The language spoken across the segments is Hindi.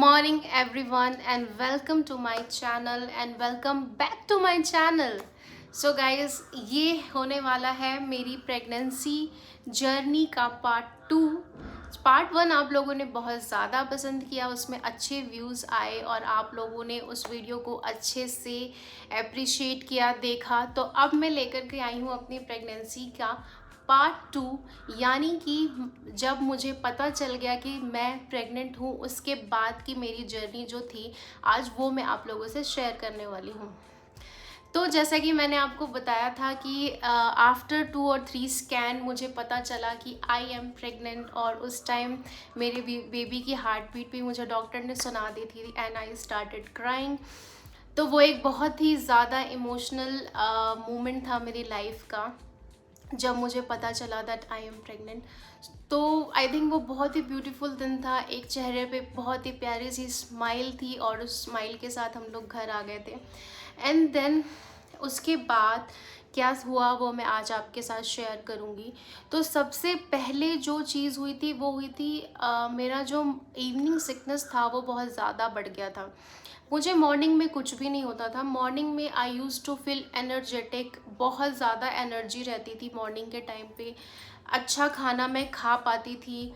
morning everyone and welcome to my channel and welcome back to my channel. So guys, ये होने वाला है मेरी प्रेगनेंसी जर्नी का पार्ट 2। पार्ट 1 आप लोगों ने बहुत ज़्यादा पसंद किया, उसमें अच्छे व्यूज़ आए और आप लोगों ने उस वीडियो को अच्छे से अप्रिशिएट किया, देखा। तो अब मैं लेकर के आई हूँ अपनी प्रेगनेंसी का पार्ट 2, यानी कि जब मुझे पता चल गया कि मैं प्रेग्नेंट हूँ, उसके बाद की मेरी जर्नी जो थी आज वो मैं आप लोगों से शेयर करने वाली हूँ। तो जैसा कि मैंने आपको बताया था कि आफ्टर 2 और 3 स्कैन मुझे पता चला कि आई एम प्रेग्नेंट, और उस टाइम मेरे बेबी की हार्ट बीट भी मुझे डॉक्टर ने सुना दी थी एंड आई स्टार्टेड क्राइंग। तो वो एक बहुत ही ज़्यादा इमोशनल मोमेंट था मेरी लाइफ का, जब मुझे पता चला दैट आई एम प्रेग्नेंट। तो आई थिंक वो बहुत ही ब्यूटीफुल दिन था। एक चेहरे पे बहुत ही प्यारी सी स्माइल थी और उस स्माइल के साथ हम लोग घर आ गए थे। एंड देन उसके बाद क्या हुआ वो मैं आज आपके साथ शेयर करूँगी। तो सबसे पहले जो चीज़ हुई थी वो हुई थी मेरा जो इवनिंग सिकनेस था वो बहुत ज़्यादा बढ़ गया था। मुझे मॉर्निंग में कुछ भी नहीं होता था। मॉर्निंग में आई यूज़ टू फील एनर्जेटिक, बहुत ज़्यादा एनर्जी रहती थी मॉर्निंग के टाइम पे। अच्छा खाना मैं खा पाती थी,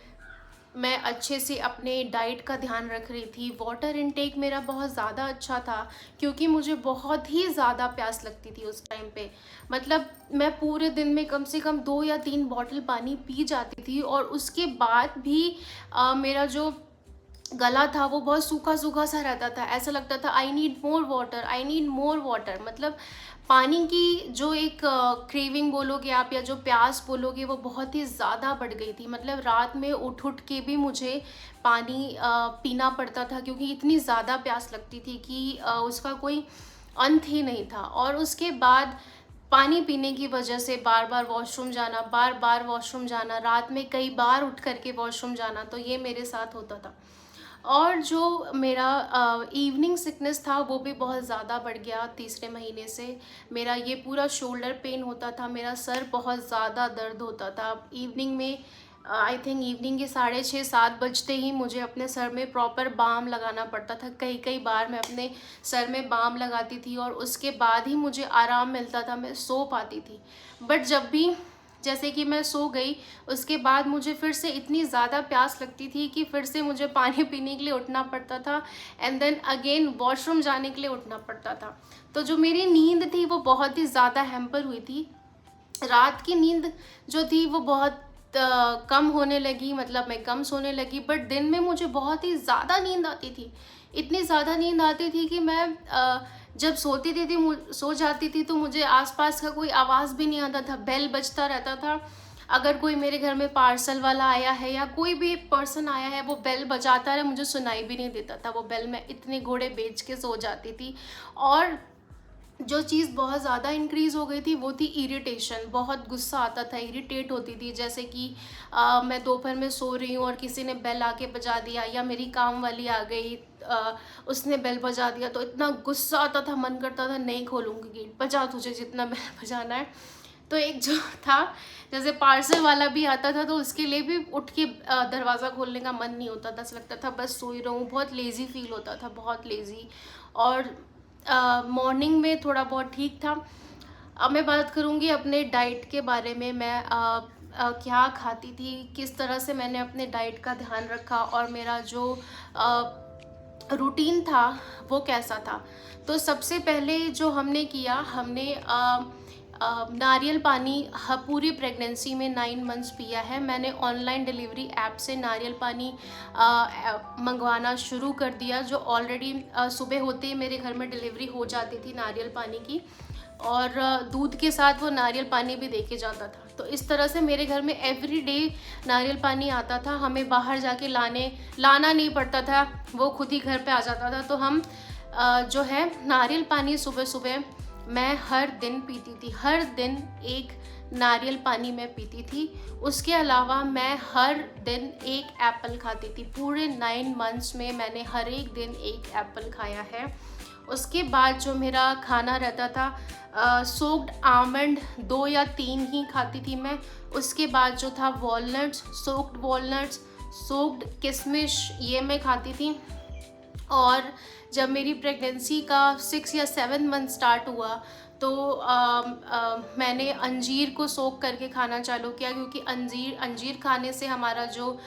मैं अच्छे से अपने डाइट का ध्यान रख रही थी। वाटर इनटेक मेरा बहुत ज़्यादा अच्छा था, क्योंकि मुझे बहुत ही ज़्यादा प्यास लगती थी उस टाइम पे। मतलब मैं पूरे दिन में कम से कम 2 या 3 बॉटल पानी पी जाती थी, और उसके बाद भी मेरा जो गला था वो बहुत सूखा सूखा सा रहता था। ऐसा लगता था I need more water, I need more water. मतलब पानी की जो एक क्रेविंग बोलोगे आप या जो प्यास बोलोगे वो बहुत ही ज़्यादा बढ़ गई थी। मतलब रात में उठ उठ के भी मुझे पानी पीना पड़ता था, क्योंकि इतनी ज़्यादा प्यास लगती थी कि उसका कोई अंत ही नहीं था। और उसके बाद पानी पीने की वजह से बार बार वॉशरूम जाना, बार बार वॉशरूम जाना, रात में कई बार उठ करके वॉशरूम जाना, तो ये मेरे साथ होता था। और जो मेरा इवनिंग सिकनेस था वो भी बहुत ज़्यादा बढ़ गया तीसरे महीने से। मेरा ये पूरा शोल्डर पेन होता था, मेरा सर बहुत ज़्यादा दर्द होता था। इवनिंग में आई थिंक इवनिंग के 6:30-7 बजते ही मुझे अपने सर में प्रॉपर बाम लगाना पड़ता था। कई कई बार मैं अपने सर में बाम लगाती थी और उसके बाद ही मुझे आराम मिलता था, मैं सो पाती थी। बट जब भी जैसे कि मैं सो गई, उसके बाद मुझे फिर से इतनी ज़्यादा प्यास लगती थी कि फिर से मुझे पानी पीने के लिए उठना पड़ता था, एंड देन अगेन वॉशरूम जाने के लिए उठना पड़ता था। तो जो मेरी नींद थी वो बहुत ही ज़्यादा हैम्पर हुई थी। रात की नींद जो थी वो बहुत कम होने लगी, मतलब मैं कम सोने लगी। बट दिन में मुझे बहुत ही ज़्यादा नींद आती थी, इतनी ज़्यादा नींद आती थी कि मैं जब सोती थी सो जाती थी तो मुझे आसपास का कोई आवाज़ भी नहीं आता था, बेल बजता रहता था। अगर कोई मेरे घर में पार्सल वाला आया है या कोई भी पर्सन आया है, वो बेल बजाता रहे, मुझे सुनाई भी नहीं देता था वो बेल। मैं इतने घोड़े बेच के सो जाती थी। और जो चीज़ बहुत ज़्यादा इंक्रीज़ हो गई थी वो थी इरिटेशन। बहुत गुस्सा आता था, इरिटेट होती थी। जैसे कि मैं दोपहर में सो रही हूँ और किसी ने बेल आके बजा दिया, या मेरी काम वाली आ गई उसने बेल बजा दिया, तो इतना गुस्सा आता था, मन करता था नहीं खोलूँगी गेट, बजा तुझे जितना बेल बजाना है। तो एक जो था, जैसे पार्सल वाला भी आता था तो उसके लिए भी उठ के दरवाज़ा खोलने का मन नहीं होता था। ऐसा लगता था बस सो ही रहूँ, बहुत लेज़ी फील होता था, बहुत लेज़ी। और मॉर्निंग में थोड़ा बहुत ठीक था। अब मैं बात करूँगी अपने डाइट के बारे में। मैं क्या खाती थी, किस तरह से मैंने अपने डाइट का ध्यान रखा, और मेरा जो रूटीन था वो कैसा था। तो सबसे पहले जो हमने किया, हमने नारियल पानी पूरी प्रेगनेंसी में 9 मंथ्स पिया है। मैंने ऑनलाइन डिलीवरी ऐप से नारियल पानी मंगवाना शुरू कर दिया, जो ऑलरेडी सुबह होते ही मेरे घर में डिलीवरी हो जाती थी नारियल पानी की, और दूध के साथ वो नारियल पानी भी देके जाता था। तो इस तरह से मेरे घर में एवरी डे नारियल पानी आता था। हमें बाहर जाके लाना नहीं पड़ता था, वो खुद ही घर पे आ जाता था। तो हम जो है नारियल पानी सुबह सुबह मैं हर दिन पीती थी। हर दिन एक नारियल पानी मैं पीती थी। उसके अलावा मैं हर दिन एक एप्पल खाती थी। पूरे 9 मंथ्स में मैंने हर एक दिन एक एप्पल खाया है। उसके बाद जो मेरा खाना रहता था, सोक्ड आमंड 2 या 3 ही खाती थी मैं। उसके बाद जो था वॉलनट्स, सोक्ड किशमिश, ये मैं खाती थी। और जब मेरी प्रेगनेंसी का 6 या 7 मंथ स्टार्ट हुआ तो मैंने अंजीर को सोख करके खाना चालू किया, क्योंकि अंजीर खाने से हमारा जो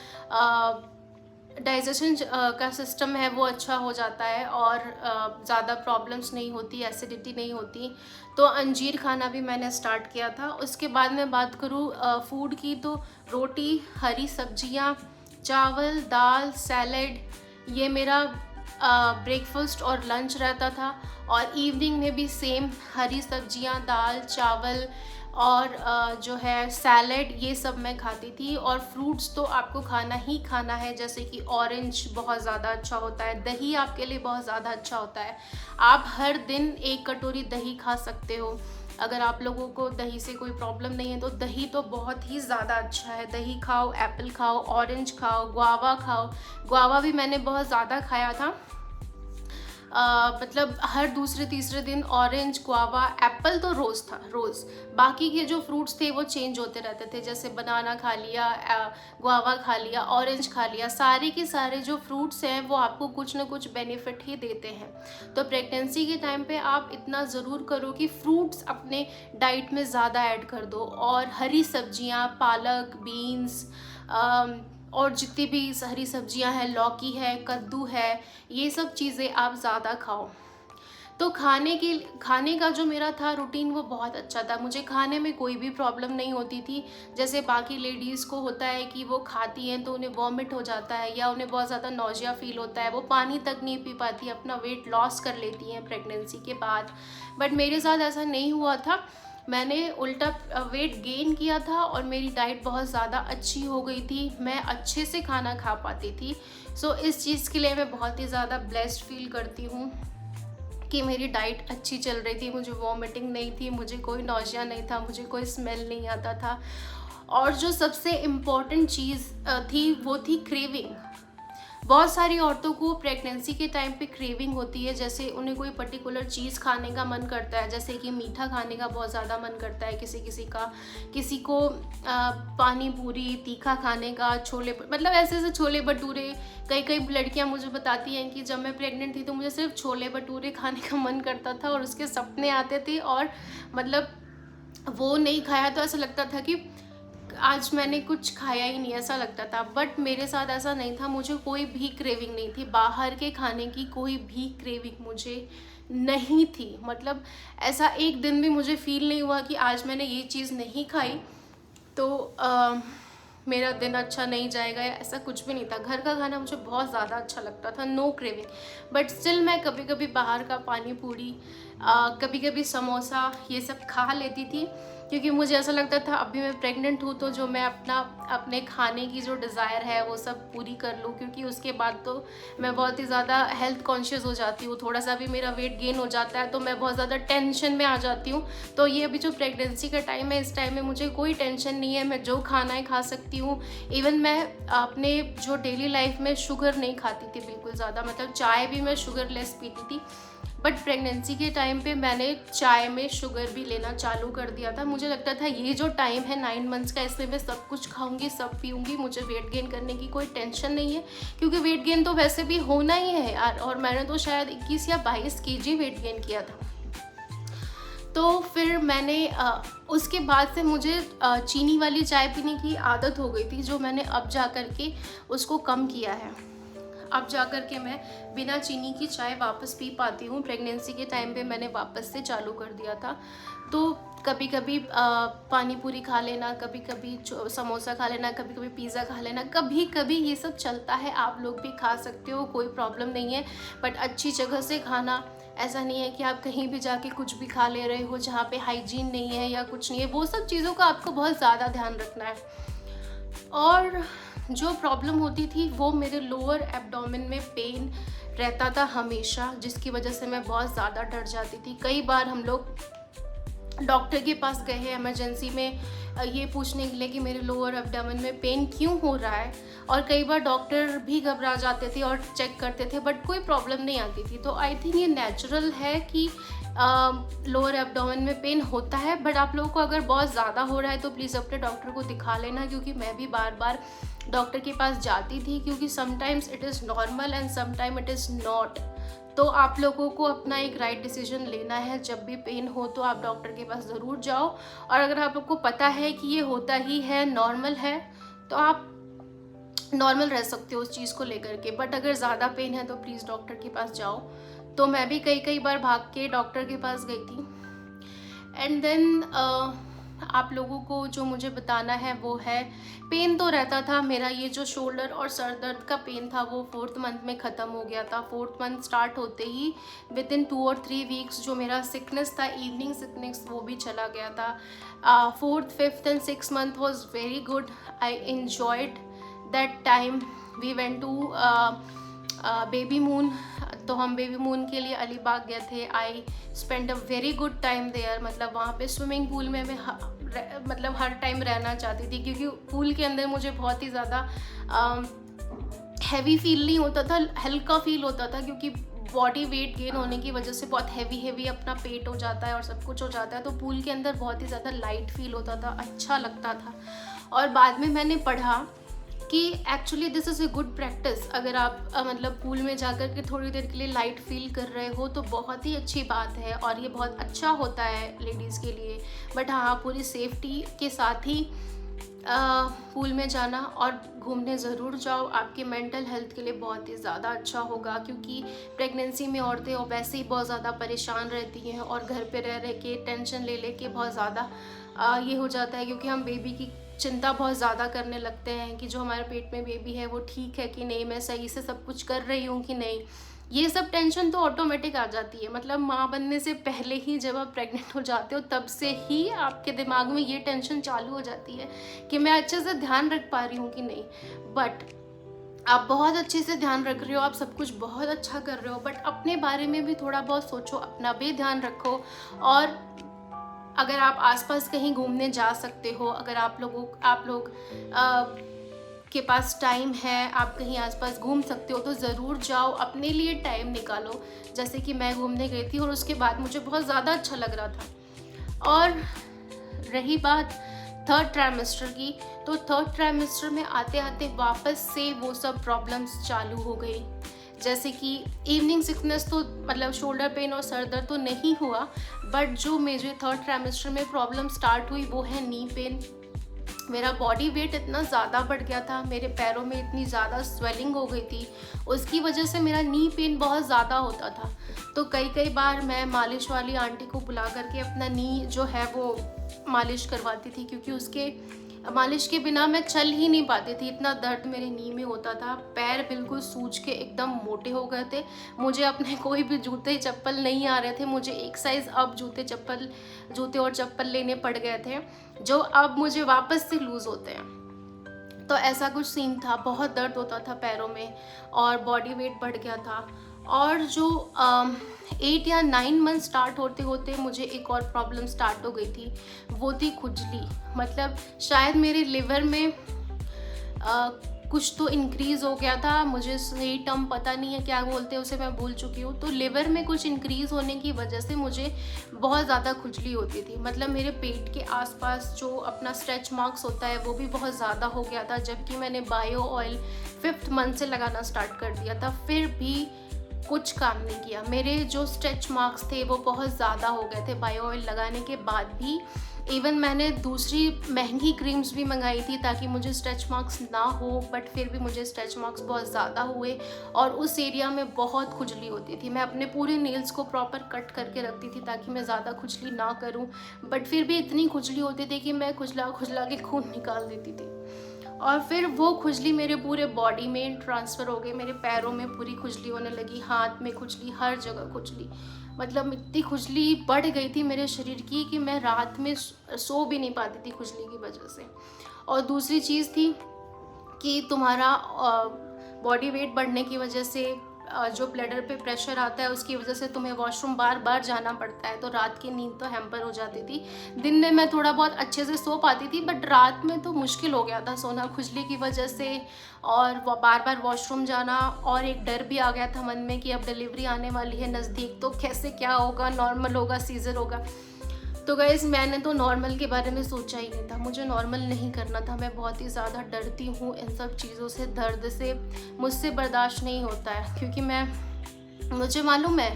डाइजेशन का सिस्टम है वो अच्छा हो जाता है और ज़्यादा प्रॉब्लम्स नहीं होती, एसिडिटी नहीं होती। तो अंजीर खाना भी मैंने स्टार्ट किया था। उसके बाद मैं बात करूँ फूड की, तो रोटी, हरी सब्जियाँ, चावल, दाल, सैलेड, ये मेरा ब्रेकफास्ट और लंच रहता था। और इवनिंग में भी सेम हरी सब्जियां, दाल, चावल और जो है सैलेड, ये सब मैं खाती थी। और फ्रूट्स तो आपको खाना ही खाना है, जैसे कि ऑरेंज बहुत ज़्यादा अच्छा होता है, दही आपके लिए बहुत ज़्यादा अच्छा होता है। आप हर दिन 1 कटोरी दही खा सकते हो। अगर आप लोगों को दही से कोई प्रॉब्लम नहीं है तो दही तो बहुत ही ज़्यादा अच्छा है। दही खाओ, एप्पल खाओ, ऑरेंज खाओ, गुआवा खाओ। गुआवा भी मैंने बहुत ज़्यादा खाया था, मतलब हर दूसरे तीसरे दिन ऑरेंज, गुआवा, एप्पल तो रोज़ था, रोज़। बाकी के जो फ्रूट्स थे वो चेंज होते रहते थे, जैसे बनाना खा लिया, गुआवा खा लिया, ऑरेंज खा लिया। सारे के सारे जो फ्रूट्स हैं वो आपको कुछ ना कुछ बेनिफिट ही देते हैं। तो प्रेगनेंसी के टाइम पे आप इतना ज़रूर करो कि फ्रूट्स अपने डाइट में ज़्यादा ऐड कर दो, और हरी सब्जियाँ, पालक, बीन्स, और जितनी भी हरी सब्जियां हैं, लौकी है, कद्दू है, ये सब चीज़ें आप ज़्यादा खाओ। तो खाने का जो मेरा था रूटीन वो बहुत अच्छा था। मुझे खाने में कोई भी प्रॉब्लम नहीं होती थी। जैसे बाकी लेडीज़ को होता है कि वो खाती हैं तो उन्हें वॉमिट हो जाता है या उन्हें बहुत ज़्यादा नौजिया फील होता है, वो पानी तक नहीं पी पाती, अपना वेट लॉस कर लेती हैं प्रेगनेंसी के बाद। बट मेरे साथ ऐसा नहीं हुआ था। मैंने उल्टा वेट गेन किया था और मेरी डाइट बहुत ज़्यादा अच्छी हो गई थी। मैं अच्छे से खाना खा पाती थी। सो इस चीज़ के लिए मैं बहुत ही ज़्यादा ब्लेस्ड फील करती हूँ कि मेरी डाइट अच्छी चल रही थी। मुझे वॉमिटिंग नहीं थी, मुझे कोई नौजिया नहीं था, मुझे कोई स्मेल नहीं आता था। और जो सबसे इम्पॉर्टेंट चीज़ थी वो थी क्रेविंग। बहुत सारी औरतों को प्रेगनेंसी के टाइम पे क्रेविंग होती है, जैसे उन्हें कोई पर्टिकुलर चीज़ खाने का मन करता है, जैसे कि मीठा खाने का बहुत ज़्यादा मन करता है किसी को पानी पूरी, तीखा खाने का, मतलब ऐसे ऐसे छोले भटूरे। कई लड़कियां मुझे बताती हैं कि जब मैं प्रेग्नेंट थी तो मुझे सिर्फ छोले भटूरे खाने का मन करता था और उसके सपने आते थे, और मतलब वो नहीं खाया तो ऐसा लगता था कि आज मैंने कुछ खाया ही नहीं, ऐसा लगता था। बट मेरे साथ ऐसा नहीं था, मुझे कोई भी क्रेविंग नहीं थी, बाहर के खाने की कोई भी क्रेविंग मुझे नहीं थी। मतलब ऐसा एक दिन भी मुझे फील नहीं हुआ कि आज मैंने ये चीज़ नहीं खाई तो मेरा दिन अच्छा नहीं जाएगा, या ऐसा कुछ भी नहीं था। घर का खाना मुझे बहुत ज़्यादा अच्छा लगता था, नो क्रेविंग। बट स्टिल मैं कभी कभी बाहर का पानी पूरी, कभी कभी समोसा, ये सब खा लेती थी, क्योंकि मुझे ऐसा लगता था अभी मैं प्रेग्नेंट हूँ तो जो मैं अपने खाने की जो डिज़ायर है वो सब पूरी कर लूँ, क्योंकि उसके बाद तो मैं बहुत ही ज़्यादा हेल्थ कॉन्शियस हो जाती हूँ। थोड़ा सा भी मेरा वेट गेन हो जाता है तो मैं बहुत ज़्यादा टेंशन में आ जाती हूँ। तो ये अभी जो प्रेगनेंसी का टाइम है, इस टाइम में मुझे कोई टेंशन नहीं है, मैं जो खाना है खा सकती हूँ। इवन मैं अपने जो डेली लाइफ में शुगर नहीं खाती थी बिल्कुल ज़्यादा, मतलब चाय भी मैं शुगर लेस पीती थी। बट प्रेगनेंसी के टाइम पे मैंने चाय में शुगर भी लेना चालू कर दिया था। मुझे लगता था ये जो टाइम है 9 मंथ्स का, इसमें मैं सब कुछ खाऊंगी, सब पीऊँगी, मुझे वेट गेन करने की कोई टेंशन नहीं है, क्योंकि वेट गेन तो वैसे भी होना ही है यार। और मैंने तो शायद 21 या 22 kg वेट गेन किया था। तो फिर मैंने उसके बाद से मुझे चीनी वाली चाय पीने की आदत हो गई थी, जो मैंने अब जा कर के उसको कम किया है। अब जा कर के मैं बिना चीनी की चाय वापस पी पाती हूँ। प्रेगनेंसी के टाइम पे मैंने वापस से चालू कर दिया था। तो कभी कभी पानी पूरी खा लेना, कभी कभी समोसा खा लेना, कभी कभी पिज़्ज़ा खा लेना, कभी कभी ये सब चलता है। आप लोग भी खा सकते हो, कोई प्रॉब्लम नहीं है। बट अच्छी जगह से खाना, ऐसा नहीं है कि आप कहीं भी जाके कुछ भी खा ले रहे हो जहाँ पे हाइजीन नहीं है या कुछ नहीं है। वो सब चीज़ों का आपको बहुत ज़्यादा ध्यान रखना है। और जो प्रॉब्लम होती थी वो मेरे लोअर एब्डोमेन में पेन रहता था हमेशा, जिसकी वजह से मैं बहुत ज़्यादा डर जाती थी। कई बार हम लोग डॉक्टर के पास गए हैं इमरजेंसी में, ये पूछने के लिए कि मेरे लोअर एब्डोमेन में पेन क्यों हो रहा है, और कई बार डॉक्टर भी घबरा जाते थे और चेक करते थे बट कोई प्रॉब्लम नहीं आती थी। तो आई थिंक ये नेचुरल है कि लोअर एब्डोमेन में पेन होता है, बट आप लोगों को अगर बहुत ज़्यादा हो रहा है तो प्लीज़ अपने डॉक्टर को दिखा लेना, क्योंकि मैं भी बार बार डॉक्टर के पास जाती थी, क्योंकि sometimes it is normal and sometime it is not. तो आप लोगों को अपना एक राइट डिसीजन लेना है। जब भी पेन हो तो आप डॉक्टर के पास ज़रूर जाओ, और अगर आप लोग को पता है कि ये होता ही है, नॉर्मल है, तो आप नॉर्मल रह सकते हो उस चीज़ को लेकर के। बट अगर ज़्यादा पेन है तो प्लीज़ डॉक्टर के पास जाओ। तो मैं भी कई कई बार भाग के डॉक्टर के पास गई थी। एंड देन आप लोगों को जो मुझे बताना है वो है, पेन तो रहता था मेरा, ये जो शोल्डर और सर दर्द का पेन था वो 4th मंथ में ख़त्म हो गया था। 4th मंथ स्टार्ट होते ही विद इन 2 और 3 वीक्स जो मेरा सिकनेस था, इवनिंग सिकनेस, वो भी चला गया था। 4th 5th and 6th month was very good. I enjoyed that time. We went to babymoon, तो हम बेबी मून के लिए अलीबाग गए थे। I spend a very good time there. मतलब वहाँ पे स्विमिंग पूल में मैं मतलब हर टाइम रहना चाहती थी, क्योंकि पूल के अंदर मुझे बहुत ही ज़्यादा हैवी फील नहीं होता था, हल्का फील होता था, क्योंकि बॉडी वेट गेन होने की वजह से बहुत हैवी अपना पेट हो जाता है और सब कुछ हो जाता है। तो पूल के अंदर बहुत ही ज़्यादा लाइट फील होता था, अच्छा लगता था। और बाद में मैंने पढ़ा कि actually this is a good practice. अगर आप मतलब पूल में जाकर के थोड़ी देर के लिए लाइट फील कर रहे हो तो बहुत ही अच्छी बात है, और ये बहुत अच्छा होता है लेडीज़ के लिए। बट हाँ, पूरी सेफ्टी के साथ ही पूल में जाना और घूमने ज़रूर जाओ। आपके मेंटल हेल्थ के लिए बहुत ही ज़्यादा अच्छा होगा, क्योंकि प्रेगनेंसी में औरतें वैसे ही बहुत ज़्यादा परेशान रहती हैं, और घर पे रह के टेंशन ले के बहुत ज़्यादा ये हो जाता है, क्योंकि हम बेबी की चिंता बहुत ज़्यादा करने लगते हैं कि जो हमारे पेट में बेबी है वो ठीक है कि नहीं, मैं सही से सब कुछ कर रही हूँ कि नहीं। ये सब टेंशन तो ऑटोमेटिक आ जाती है, मतलब माँ बनने से पहले ही जब आप प्रेग्नेंट हो जाते हो तब से ही आपके दिमाग में ये टेंशन चालू हो जाती है कि मैं अच्छे से ध्यान रख पा रही हूँ कि नहीं। बट आप बहुत अच्छे से ध्यान रख रहे हो, आप सब कुछ बहुत अच्छा कर रहे हो, बट अपने बारे में भी थोड़ा बहुत सोचो, अपना भी ध्यान रखो। और अगर आप आसपास कहीं घूमने जा सकते हो, अगर आप लोग के पास टाइम है, आप कहीं आसपास घूम सकते हो तो ज़रूर जाओ, अपने लिए टाइम निकालो। जैसे कि मैं घूमने गई थी और उसके बाद मुझे बहुत ज़्यादा अच्छा लग रहा था। और रही बात 3rd ट्राइमेस्टर की, तो 3rd ट्राइमेस्टर में आते आते वापस से वो सब प्रॉब्लम्स चालू हो गई। जैसे कि इवनिंग सिकनेस तो मतलब शोल्डर पेन और सर दर्द तो नहीं हुआ, बट जो मुझे 3rd ट्राइमेस्टर में प्रॉब्लम स्टार्ट हुई वो है नी पेन। मेरा बॉडी वेट इतना ज़्यादा बढ़ गया था, मेरे पैरों में इतनी ज़्यादा स्वेलिंग हो गई थी, उसकी वजह से मेरा नी पेन बहुत ज़्यादा होता था। तो कई बार मैं मालिश वाली आंटी को बुला करके अपना नी जो है वो मालिश करवाती थी, क्योंकि उसके मालिश के बिना मैं चल ही नहीं पाती थी, इतना दर्द मेरे नी में होता था। पैर बिल्कुल सूज के एकदम मोटे हो गए थे, मुझे अपने कोई भी जूते चप्पल नहीं आ रहे थे, मुझे एक साइज़ अब जूते और चप्पल लेने पड़ गए थे, जो अब मुझे वापस से लूज़ होते हैं। तो ऐसा कुछ सीन था, बहुत दर्द होता था पैरों में और बॉडी वेट बढ़ गया था। और जो 8 या 9 मंथ स्टार्ट होते होते मुझे एक और प्रॉब्लम स्टार्ट हो गई थी, वो थी खुजली। मतलब शायद मेरे लिवर में कुछ तो इंक्रीज़ हो गया था, मुझे सही टर्म पता नहीं है क्या बोलते हैं उसे, मैं भूल चुकी हूँ। तो लिवर में कुछ इंक्रीज़ होने की वजह से मुझे बहुत ज़्यादा खुजली होती थी। मतलब मेरे पेट के आसपास जो अपना स्ट्रेच मार्क्स होता है वो भी बहुत ज़्यादा हो गया था, जबकि मैंने बायो ऑयल 5th मंथ से लगाना स्टार्ट कर दिया था, फिर भी कुछ काम नहीं किया। मेरे जो स्ट्रेच मार्क्स थे वो बहुत ज़्यादा हो गए थे बायो ऑयल लगाने के बाद भी। इवन मैंने दूसरी महंगी क्रीम्स भी मंगाई थी ताकि मुझे स्ट्रेच मार्क्स ना हो, बट फिर भी मुझे स्ट्रेच मार्क्स बहुत ज़्यादा हुए और उस एरिया में बहुत खुजली होती थी। मैं अपने पूरे नेल्स को प्रॉपर कट करके रखती थी ताकि मैं ज़्यादा खुजली ना करूं, बट फिर भी इतनी खुजली होती थी कि मैं खुजला के खून निकाल देती थी। और फिर वो खुजली मेरे पूरे बॉडी में ट्रांसफ़र हो गई, मेरे पैरों में पूरी खुजली होने लगी, हाथ में खुजली, हर जगह खुजली। मतलब इतनी खुजली बढ़ गई थी मेरे शरीर की कि मैं रात में सो भी नहीं पाती थी खुजली की वजह से। और दूसरी चीज़ थी कि तुम्हारा बॉडी वेट बढ़ने की वजह से जो ब्लैडर पे प्रेशर आता है उसकी वजह से तुम्हें वॉशरूम बार बार जाना पड़ता है, तो रात की नींद तो हैम्पर हो जाती थी। दिन में मैं थोड़ा बहुत अच्छे से सो पाती थी, बट रात में तो मुश्किल हो गया था सोना खुजली की वजह से, और वो बार बार वॉशरूम जाना, और एक डर भी आ गया था मन में कि अब डिलीवरी आने वाली है नज़दीक, तो कैसे क्या होगा, नॉर्मल होगा सीज़र होगा। तो गाइस मैंने तो नॉर्मल के बारे में सोचा ही नहीं था, मुझे नॉर्मल नहीं करना था। मैं बहुत ही ज़्यादा डरती हूँ इन सब चीज़ों से, दर्द से मुझसे बर्दाश्त नहीं होता है, क्योंकि मुझे मालूम है,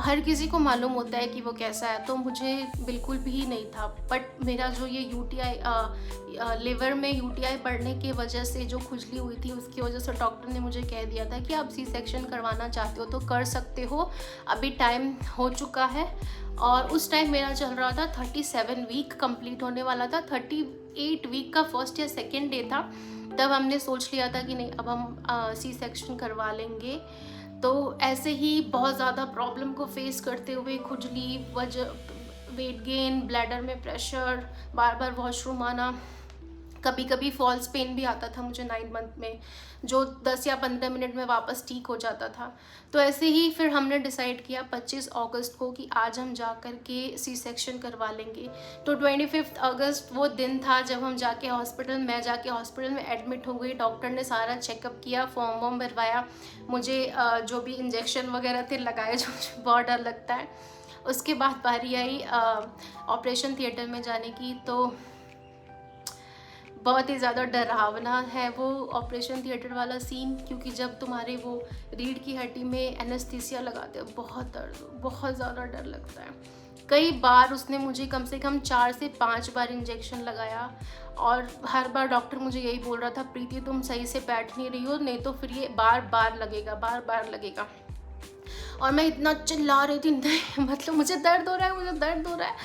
हर किसी को मालूम होता है कि वो कैसा है, तो मुझे बिल्कुल भी नहीं था। बट मेरा जो ये यूटीआई लिवर में यूटीआई बढ़ने की वजह से जो खुजली हुई थी, उसकी वजह से डॉक्टर ने मुझे कह दिया था कि आप सी सेक्शन करवाना चाहते हो तो कर सकते हो, अभी टाइम हो चुका है। और उस टाइम मेरा चल रहा था 37 वीक कंप्लीट होने वाला था, 38 वीक का फर्स्ट या सेकेंड डे था। तब हमने सोच लिया था कि नहीं, अब हम सी सेक्शन करवा लेंगे। तो ऐसे ही बहुत ज़्यादा प्रॉब्लम को फेस करते हुए, खुजली, वेट गेन, ब्लैडर में प्रेशर, बार बार वॉशरूम आना, कभी कभी फॉल्स पेन भी आता था मुझे 9 मंथ में, जो 10 या 15 मिनट में वापस ठीक हो जाता था। तो ऐसे ही फिर हमने डिसाइड किया 25 अगस्त को कि आज हम जा कर के सी सेक्शन करवा लेंगे। तो 25 अगस्त वो दिन था जब मैं जाके हॉस्पिटल में एडमिट हो गई। डॉक्टर ने सारा चेकअप किया, फॉर्म वॉर्म भरवाया, मुझे जो भी इंजेक्शन वगैरह थे लगाए, जो मुझे बहुत डर लगता है। उसके बाद बारी आई ऑपरेशन थिएटर में जाने की। तो बहुत ही ज़्यादा डरावना है वो ऑपरेशन थिएटर वाला सीन, क्योंकि जब तुम्हारे वो रीढ़ की हड्डी में एनेस्थीसिया लगाते हैं, बहुत ज़्यादा डर लगता है। कई बार उसने मुझे कम से कम 4 से 5 बार इंजेक्शन लगाया, और हर बार डॉक्टर मुझे यही बोल रहा था, प्रीति तुम सही से बैठ नहीं रही हो, नहीं तो फिर ये बार बार लगेगा। और मैं इतना चिल्ला रही थी, नहीं मतलब मुझे दर्द हो रहा है।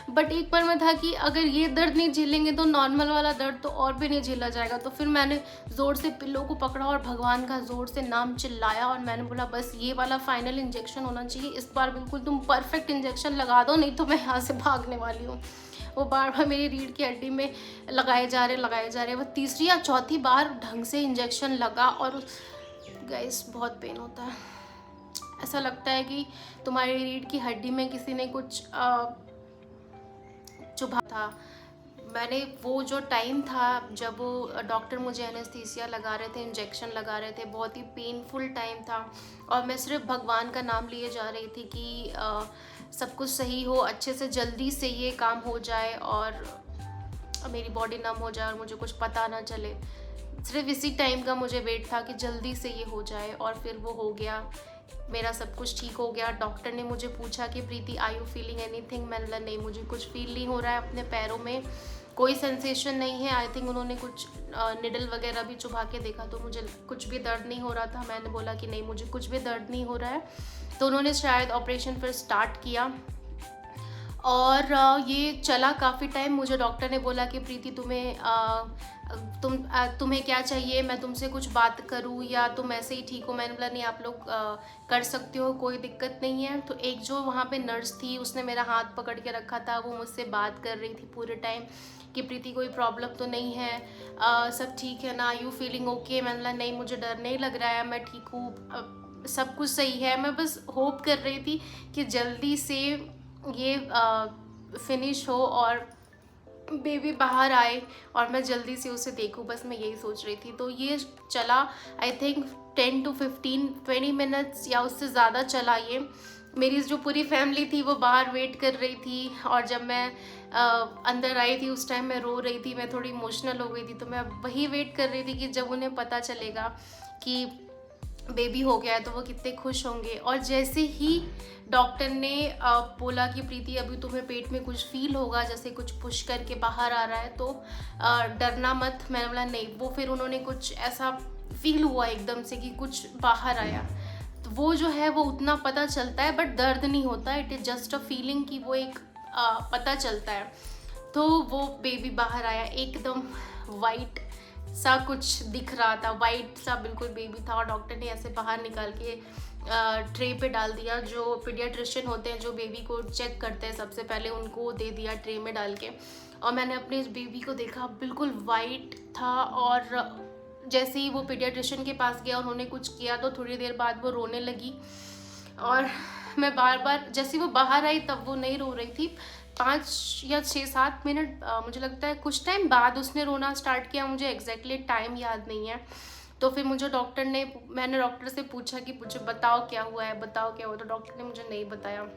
बट एक बार में था कि अगर ये दर्द नहीं झेलेंगे तो नॉर्मल वाला दर्द तो और भी नहीं झेला जाएगा। तो फिर मैंने ज़ोर से पिल्लो को पकड़ा और भगवान का ज़ोर से नाम चिल्लाया, और मैंने बोला बस ये वाला फाइनल इंजेक्शन होना चाहिए, इस बार बिल्कुल तुम परफेक्ट इंजेक्शन लगा दो, नहीं तो मैं यहाँ से भागने वाली हूँ। वो बार बार मेरी रीढ़ की हड्डी में लगाए जा रहे। वो तीसरी या चौथी बार ढंग से इंजेक्शन लगा, और गाइस बहुत पेन होता है। ऐसा लगता है कि तुम्हारी रीढ़ की हड्डी में किसी ने कुछ चुभा था। मैंने वो जो टाइम था जब वो डॉक्टर मुझे एनेस्थीसिया लगा रहे थे, इंजेक्शन लगा रहे थे, बहुत ही पेनफुल टाइम था, और मैं सिर्फ भगवान का नाम लिए जा रही थी कि सब कुछ सही हो, अच्छे से जल्दी से ये काम हो जाए और मेरी बॉडी नम हो जाए और मुझे कुछ पता ना चले। सिर्फ इसी टाइम का मुझे वेट था कि जल्दी से ये हो जाए, और फिर वो हो गया। मेरा सब कुछ ठीक हो गया। डॉक्टर ने मुझे पूछा कि प्रीति आर यू फीलिंग एनीथिंग, मैंने बोला नहीं, मुझे कुछ फील नहीं हो रहा है, अपने पैरों में कोई सेंसेशन नहीं है। आई थिंक उन्होंने कुछ निडल वगैरह भी चुभा के देखा, तो मुझे कुछ भी दर्द नहीं हो रहा था। मैंने बोला कि नहीं, मुझे कुछ भी दर्द नहीं हो रहा है। तो उन्होंने शायद ऑपरेशन फिर स्टार्ट किया, और ये चला काफ़ी टाइम। मुझे डॉक्टर ने बोला कि प्रीति तुम्हें क्या चाहिए, मैं तुमसे कुछ बात करूं या तुम ऐसे ही ठीक हो। मैंने बोला नहीं, आप लोग कर सकते हो, कोई दिक्कत नहीं है। तो एक जो वहाँ पे नर्स थी, उसने मेरा हाथ पकड़ के रखा था, वो मुझसे बात कर रही थी पूरे टाइम कि प्रीति कोई प्रॉब्लम तो नहीं है, सब ठीक है ना, यू फीलिंग ओके। मैंने बोला नहीं, मुझे डर नहीं लग रहा है, मैं ठीक हूँ, सब कुछ सही है। मैं बस होप कर रही थी कि जल्दी से ये फिनिश हो और बेबी बाहर आए और मैं जल्दी से उसे देखूं, बस मैं यही सोच रही थी। तो ये चला आई थिंक 10 to 20 मिनट्स या उससे ज़्यादा चला ये। मेरी जो पूरी फैमिली थी वो बाहर वेट कर रही थी, और जब मैं अंदर आई थी उस टाइम मैं रो रही थी, मैं थोड़ी इमोशनल हो गई थी। तो मैं वही वेट कर रही थी कि जब उन्हें पता चलेगा कि बेबी हो गया है तो वो कितने खुश होंगे। और जैसे ही डॉक्टर ने बोला कि प्रीति अभी तुम्हें पेट में कुछ फील होगा, जैसे कुछ पुश करके बाहर आ रहा है, तो डरना मत। मैंने बोला नहीं। वो फिर उन्होंने कुछ ऐसा फील हुआ एकदम से कि कुछ बाहर आया, तो वो जो है वो उतना पता चलता है, बट दर्द नहीं होता, it is just a feeling कि वो एक पता चलता है। तो वो बेबी बाहर आया, एकदम वाइट सा कुछ दिख रहा था, वाइट सा बिल्कुल बेबी था। और डॉक्टर ने ऐसे बाहर निकाल के ट्रे पे डाल दिया। जो पीडियाट्रिशियन होते हैं जो बेबी को चेक करते हैं सबसे पहले, उनको दे दिया ट्रे में डाल के। और मैंने अपने इस बेबी को देखा, बिल्कुल वाइट था और जैसे ही वो पीडियाट्रिशियन के पास गया, उन्होंने कुछ किया तो थोड़ी देर बाद वो रोने लगी। और मैं बार बार, जैसे वो बाहर आई तब वो नहीं रो रही थी, 5 या 6-7 मिनट मुझे लगता है कुछ टाइम बाद उसने रोना स्टार्ट किया, मुझे एग्जैक्टली टाइम याद नहीं है। तो फिर मुझे मैंने डॉक्टर से पूछा कि मुझे बताओ क्या हुआ है, बताओ क्या हुआ, तो डॉक्टर ने मुझे नहीं बताया।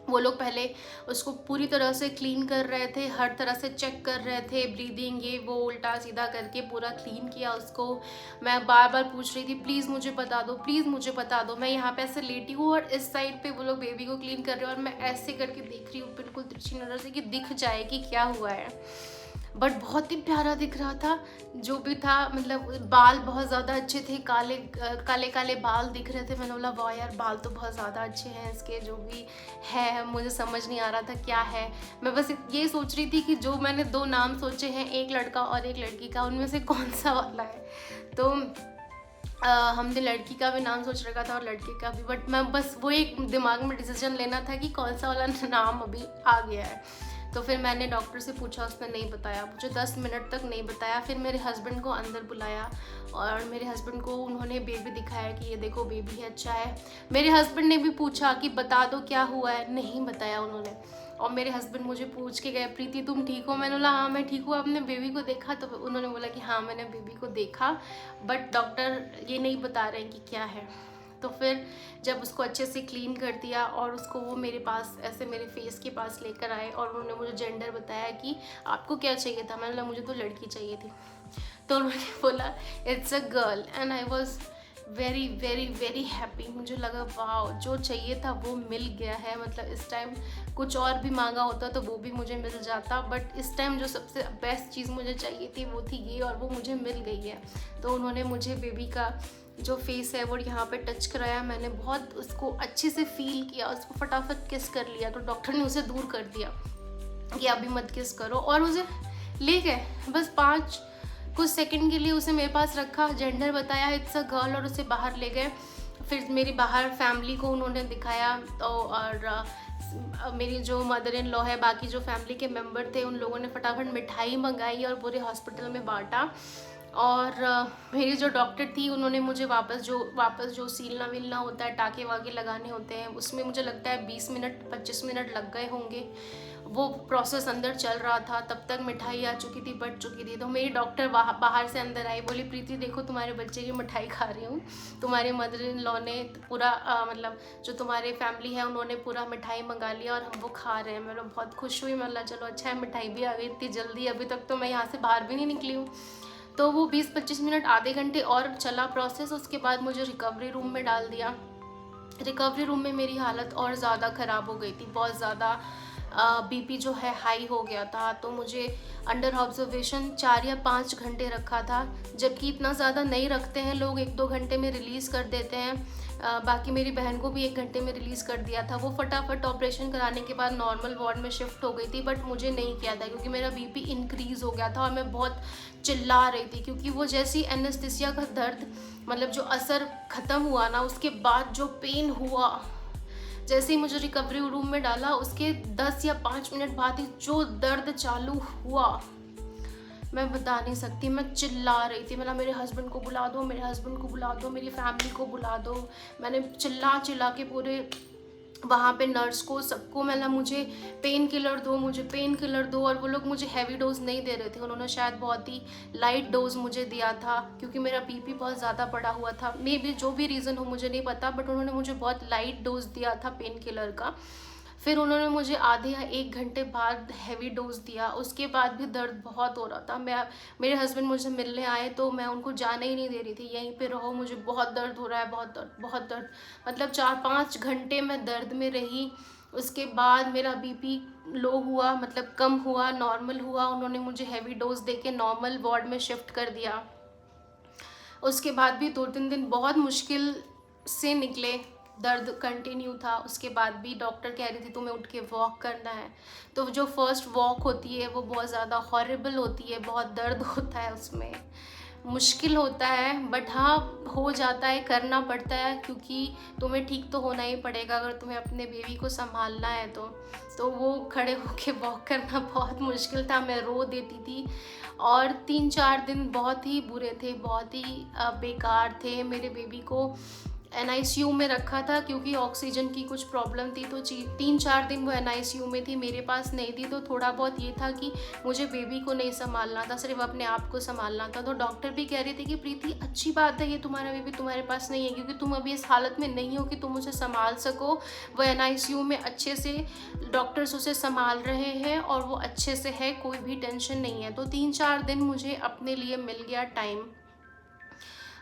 वो लोग पहले उसको पूरी तरह से क्लीन कर रहे थे, हर तरह से चेक कर रहे थे, ब्रीदिंग ये वो उल्टा सीधा करके पूरा क्लीन किया उसको। मैं बार बार पूछ रही थी प्लीज़ मुझे बता दो, प्लीज़ मुझे बता दो। मैं यहाँ पे ऐसे लेटी हूँ और इस साइड पे वो लोग बेबी को क्लीन कर रहे हैं और मैं ऐसे करके देख रही हूँ बिल्कुल तिरछी नज़र से कि दिख जाए कि क्या हुआ है। बट बहुत ही प्यारा दिख रहा था जो भी था, मतलब बाल बहुत ज़्यादा अच्छे थे, काले काले काले बाल दिख रहे थे। मैंने बोला वाह यार, बाल तो बहुत ज़्यादा अच्छे हैं इसके, जो भी है मुझे समझ नहीं आ रहा था क्या है। मैं बस ये सोच रही थी कि जो मैंने 2 नाम सोचे हैं, एक लड़का और एक लड़की का, उनमें से कौन सा वाला है। तो हमने लड़की का भी नाम सोच रखा था और लड़के का भी, बट मैं बस वो एक दिमाग में डिसीजन लेना था कि कौन सा वाला नाम अभी आ गया है। तो फिर मैंने डॉक्टर से पूछा, उसने नहीं बताया मुझे, 10 मिनट तक नहीं बताया। फिर मेरे हस्बैंड को अंदर बुलाया और मेरे हस्बैंड को उन्होंने बेबी दिखाया कि ये देखो बेबी है, अच्छा है। मेरे हस्बैंड ने भी पूछा कि बता दो क्या हुआ है, नहीं बताया उन्होंने। और मेरे हस्बैंड मुझे पूछ के गए प्रीति तुम ठीक हो, मैंने बोला हाँ मैं ठीक हूँ, आपने बेबी को देखा? तो उन्होंने बोला कि हाँ मैंने बेबी को देखा, बट डॉक्टर ये नहीं बता रहे हैं कि क्या है। तो फिर जब उसको अच्छे से क्लीन कर दिया और उसको वो मेरे पास ऐसे मेरे फेस के पास लेकर आए और उन्होंने मुझे जेंडर बताया कि आपको क्या चाहिए था। मैंने बोला मुझे तो लड़की चाहिए थी। तो उन्होंने बोला it's a girl and I was very very very happy. मुझे लगा वाह, जो चाहिए था वो मिल गया है। मतलब इस टाइम कुछ और भी मांगा होता तो वो भी मुझे मिल जाता, बट इस टाइम जो सबसे बेस्ट चीज़ मुझे चाहिए थी वो थी ये, और वो मुझे मिल गई है। तो उन्होंने मुझे बेबी का जो फेस है वो यहाँ पे टच कराया, मैंने बहुत उसको अच्छे से फील किया, उसको फटाफट किस कर लिया। तो डॉक्टर ने उसे दूर कर दिया कि अभी मत किस करो, और उसे ले गए बस 5 कुछ सेकंड के लिए उसे मेरे पास रखा, जेंडर बताया इट्स अ गर्ल, और उसे बाहर ले गए। फिर मेरी बाहर फैमिली को उन्होंने दिखाया, तो और मेरी जो मदर इन लॉ है, बाकी जो फैमिली के मेंबर थे, उन लोगों ने फटाफट मिठाई मंगाई और पूरे हॉस्पिटल में बांटा। और मेरी जो डॉक्टर थी उन्होंने मुझे वापस जो सीलना वीलना होता है, टाके वाके लगाने होते हैं, उसमें मुझे लगता है 20 मिनट 25 मिनट लग गए होंगे। वो प्रोसेस अंदर चल रहा था, तब तक मिठाई आ चुकी थी, बट चुकी थी। तो मेरी डॉक्टर बाहर से अंदर आई, बोली प्रीति देखो तुम्हारे बच्चे की मिठाई खा रही हूँ। तुम्हारे मदर इन लॉ ने पूरा मतलब जो तुम्हारे फैमिली है उन्होंने पूरा मिठाई मंगा लिया और हम वो खा रहे हैं। मैं बहुत खुश हुई, मतलब चलो अच्छा है मिठाई भी आ गई इतनी जल्दी, अभी तक तो मैं यहाँ से बाहर भी नहीं निकली हूँ। तो वो 20-25 मिनट आधे घंटे और चला प्रोसेस। उसके बाद मुझे रिकवरी रूम में डाल दिया। रिकवरी रूम में मेरी हालत और ज़्यादा ख़राब हो गई थी, बहुत ज़्यादा बीपी जो है हाई हो गया था। तो मुझे अंडर ऑब्जर्वेशन 4 या 5 घंटे रखा था, जबकि इतना ज़्यादा नहीं रखते हैं लोग, 1-2 घंटे में रिलीज़ कर देते हैं। बाकी मेरी बहन को भी 1 घंटे में रिलीज़ कर दिया था। वो फटाफट ऑपरेशन कराने के बाद नॉर्मल वार्ड में शिफ्ट हो गई थी, बट मुझे नहीं किया था क्योंकि मेरा बीपी इंक्रीज़ हो गया था और मैं बहुत चिल्ला रही थी, क्योंकि वो जैसी एनेस्थीसिया का दर्द, मतलब जो असर ख़त्म हुआ ना, उसके बाद जो पेन हुआ, जैसे ही मुझे रिकवरी रूम में डाला उसके 10 या 5 मिनट बाद ही जो दर्द चालू हुआ मैं बता नहीं सकती। मैं चिल्ला रही थी, मतलब मेरे हस्बैंड को बुला दो, मेरे हस्बैंड को बुला दो, मेरी फैमिली को बुला दो। मैंने चिल्ला के पूरे वहाँ पे नर्स को सबको, मतलब मुझे पेन किलर दो, मुझे पेन किलर दो। और वो लोग मुझे हैवी डोज नहीं दे रहे थे, उन्होंने शायद बहुत ही लाइट डोज मुझे दिया था, क्योंकि मेरा बीपी बहुत ज़्यादा बढ़ा हुआ था। मे बी जो भी रीज़न हो मुझे नहीं पता, बट उन्होंने मुझे बहुत लाइट डोज दिया था पेन किलर का। फिर उन्होंने मुझे आधे या 1 घंटे बाद हैवी डोज दिया। उसके बाद भी दर्द बहुत हो रहा था। मेरे हस्बैंड मुझे मिलने आए तो मैं उनको जाने ही नहीं दे रही थी, यहीं पे रहो, मुझे बहुत दर्द हो रहा है, बहुत दर्द, बहुत दर्द। मतलब 4-5 घंटे मैं दर्द में रही। उसके बाद मेरा बीपी लो हुआ, मतलब कम हुआ, नॉर्मल हुआ। उन्होंने मुझे हैवी डोज दे के नॉर्मल वार्ड में शिफ्ट कर दिया। उसके बाद भी 2-3 दिन बहुत मुश्किल से निकले, दर्द कंटिन्यू था। उसके बाद भी डॉक्टर कह रही थी तुम्हें उठ के वॉक करना है। तो जो फर्स्ट वॉक होती है वो बहुत ज़्यादा हॉरिबल होती है, बहुत दर्द होता है उसमें। मुश्किल होता है, बट हाँ हो जाता है, करना पड़ता है, क्योंकि तुम्हें ठीक तो होना ही पड़ेगा अगर तुम्हें अपने बेबी को संभालना है तो वो खड़े होके वॉक करना बहुत मुश्किल था, मैं रो देती थी। और 3-4 दिन बहुत ही बुरे थे, बहुत ही बेकार थे। मेरे बेबी को NICU में रखा था क्योंकि ऑक्सीजन की कुछ प्रॉब्लम थी, तो 3-4 दिन वो NICU में थी, मेरे पास नहीं थी। तो थोड़ा बहुत ये था कि मुझे बेबी को नहीं संभालना था, सिर्फ अपने आप को संभालना था। तो डॉक्टर भी कह रही थी कि प्रीति अच्छी बात है, ये तुम्हारा बेबी तुम्हारे पास नहीं है, क्योंकि तुम अभी इस हालत में नहीं हो कि तुम उसे संभाल सको। वो NICU में अच्छे से डॉक्टर्स उसे संभाल रहे हैं और वो अच्छे से है, कोई भी टेंशन नहीं है। तो 3-4 दिन मुझे अपने लिए मिल गया टाइम,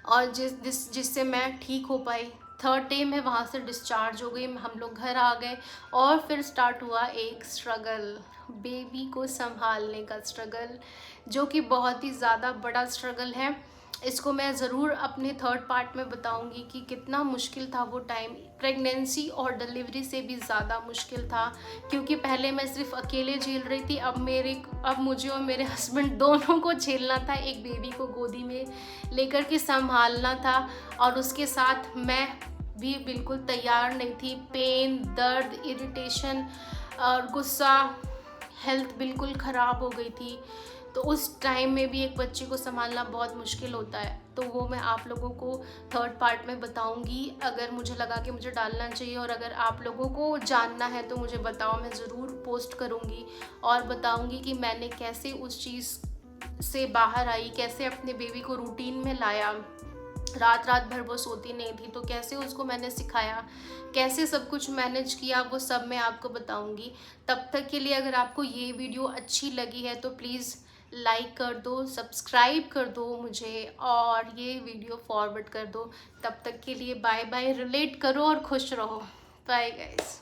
और जिससे मैं ठीक हो पाई। 3rd डे मैं वहाँ से डिस्चार्ज हो गई, हम लोग घर आ गए, और फिर स्टार्ट हुआ एक स्ट्रगल, बेबी को संभालने का स्ट्रगल, जो कि बहुत ही ज़्यादा बड़ा स्ट्रगल है। इसको मैं ज़रूर अपने 3rd पार्ट में बताऊंगी कि कितना मुश्किल था वो टाइम। प्रेगनेंसी और डिलीवरी से भी ज़्यादा मुश्किल था, क्योंकि पहले मैं सिर्फ अकेले झेल रही थी, अब मुझे और मेरे हस्बैंड दोनों को झेलना था, एक बेबी को गोदी में लेकर के संभालना था, और उसके साथ मैं भी बिल्कुल तैयार नहीं थी। पेन, दर्द, इरिटेशन और गुस्सा, हेल्थ बिल्कुल ख़राब हो गई थी। तो उस टाइम में भी एक बच्चे को संभालना बहुत मुश्किल होता है। तो वो मैं आप लोगों को 3rd पार्ट में बताऊंगी। अगर मुझे लगा कि मुझे डालना चाहिए, और अगर आप लोगों को जानना है तो मुझे बताओ, मैं ज़रूर पोस्ट करूंगी और बताऊंगी कि मैंने कैसे उस चीज़ से बाहर आई, कैसे अपने बेबी को रूटीन में लाया। रात रात भर वो सोती नहीं थी, तो कैसे उसको मैंने सिखाया, कैसे सब कुछ मैनेज किया, वो सब मैं आपको बताऊंगी। तब तक के लिए अगर आपको ये वीडियो अच्छी लगी है तो प्लीज़ लाइक कर दो, सब्सक्राइब कर दो मुझे, और ये वीडियो फॉरवर्ड कर दो। तब तक के लिए बाय बाय, रिलेट करो और खुश रहो। Bye guys.